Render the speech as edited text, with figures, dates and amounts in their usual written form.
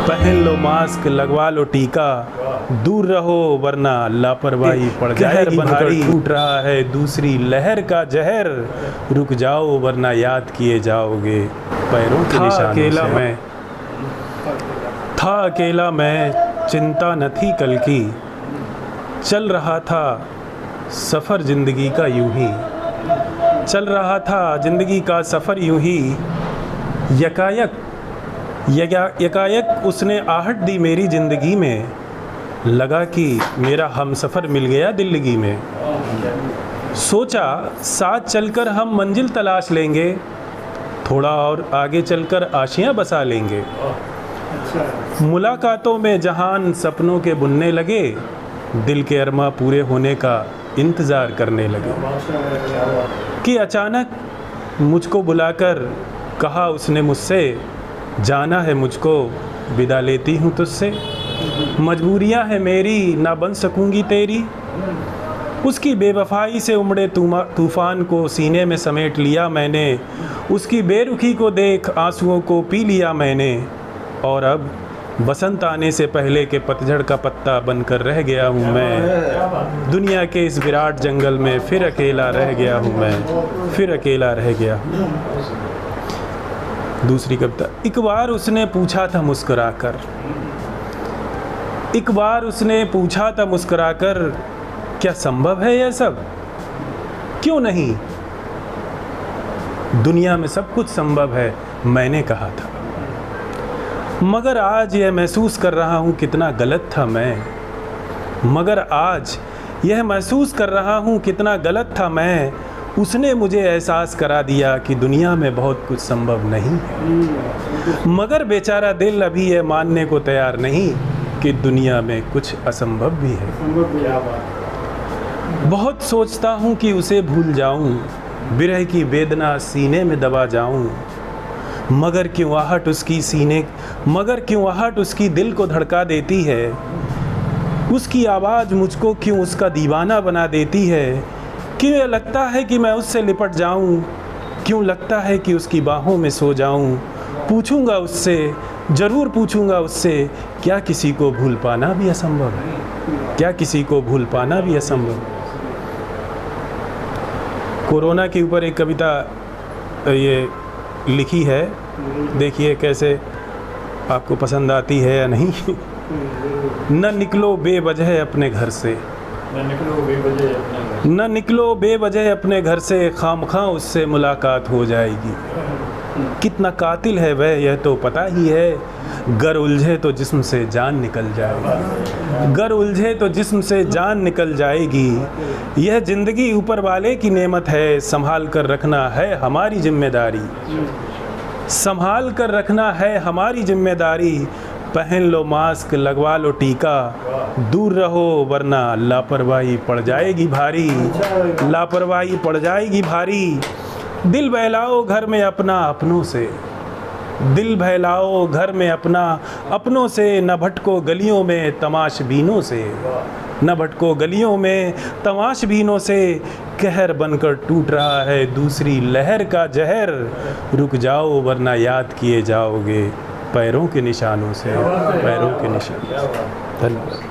पहन लो मास्क, लगवा लो टीका, दूर रहो वरना लापरवाही पड़ जाएगी भारी। टूट रहा है दूसरी लहर का जहर, रुक जाओ वरना याद किए जाओगे पैरों के निशानों से। था अकेला मैं, चिंता न थी कल की, चल रहा था सफ़र ज़िंदगी का यूं ही, चल रहा था ज़िंदगी का सफ़र यूं ही। यकायक उसने आहट दी मेरी ज़िंदगी में, लगा कि मेरा हमसफ़र मिल गया दिल्लगी में। सोचा साथ चलकर हम मंजिल तलाश लेंगे, थोड़ा और आगे चलकर आशियाँ बसा लेंगे। मुलाकातों में जहान सपनों के बुनने लगे, दिल के अरमा पूरे होने का इंतज़ार करने लगे। कि अचानक मुझको बुलाकर कहा उसने मुझसे, जाना है मुझको विदा लेती हूँ तुझसे। मजबूरियाँ हैं मेरी ना बन सकूँगी तेरी। उसकी बेवफाई से उमड़े तूफ़ान को सीने में समेट लिया मैंने, उसकी बेरुखी को देख आंसुओं को पी लिया मैंने। और अब बसंत आने से पहले के पतझड़ का पत्ता बनकर रह गया हूँ मैं। दुनिया के इस विराट जंगल में फिर अकेला रह गया हूँ मैं, फिर अकेला रह गया हूँ। दूसरी कविता। एक बार उसने पूछा था मुस्कुराकर, एक बार उसने पूछा था मुस्कुराकर, क्या संभव है यह सब? क्यों नहीं, दुनिया में सब कुछ संभव है, मैंने कहा था। मगर आज यह महसूस कर रहा हूँ कितना गलत था मैं, मगर आज यह महसूस कर रहा हूँ कितना गलत था मैं। उसने मुझे एहसास करा दिया कि दुनिया में बहुत कुछ संभव नहीं है, मगर बेचारा दिल अभी यह मानने को तैयार नहीं कि दुनिया में कुछ असंभव भी है। बहुत सोचता हूँ कि उसे भूल जाऊँ, विरह की वेदना सीने में दबा जाऊँ, मगर क्यों आहट उसकी दिल को धड़का देती है। उसकी आवाज़ मुझको क्यों उसका दीवाना बना देती है। क्यों ये लगता है कि मैं उससे लिपट जाऊं, क्यों लगता है कि उसकी बाहों में सो जाऊं। पूछूंगा उससे, ज़रूर पूछूंगा उससे, क्या किसी को भूल पाना भी असंभव है? क्या किसी को भूल पाना भी असंभव? कोरोना के ऊपर एक कविता ये लिखी है, देखिए कैसे आपको पसंद आती है या नहीं। न निकलो बेवजह अपने घर से, न निकलो बेवजह अपने घर से, खामखा उससे मुलाकात हो जाएगी। कितना कातिल है वह यह तो पता ही है, गर उलझे तो जिस्म से जान निकल जाएगी, गर उलझे तो जिस्म से जान निकल जाएगी। यह ज़िंदगी ऊपर वाले की नेमत है, संभाल कर रखना है हमारी जिम्मेदारी, संभाल कर रखना है हमारी जिम्मेदारी। पहन लो मास्क, लगवा लो टीका, दूर रहो वरना लापरवाही पड़ जाएगी भारी, लापरवाही पड़ जाएगी भारी। दिल बहलाओ घर में अपना अपनों से, दिल बहलाओ घर में अपना अपनों से, न भटको गलियों में तमाशबीनों से, न भटको गलियों में तमाशबीनों से। कहर बनकर टूट रहा है दूसरी लहर का जहर, रुक जाओ वरना याद किए जाओगे पैरों के निशानों से, पैरों के निशानों से। धन्यवाद।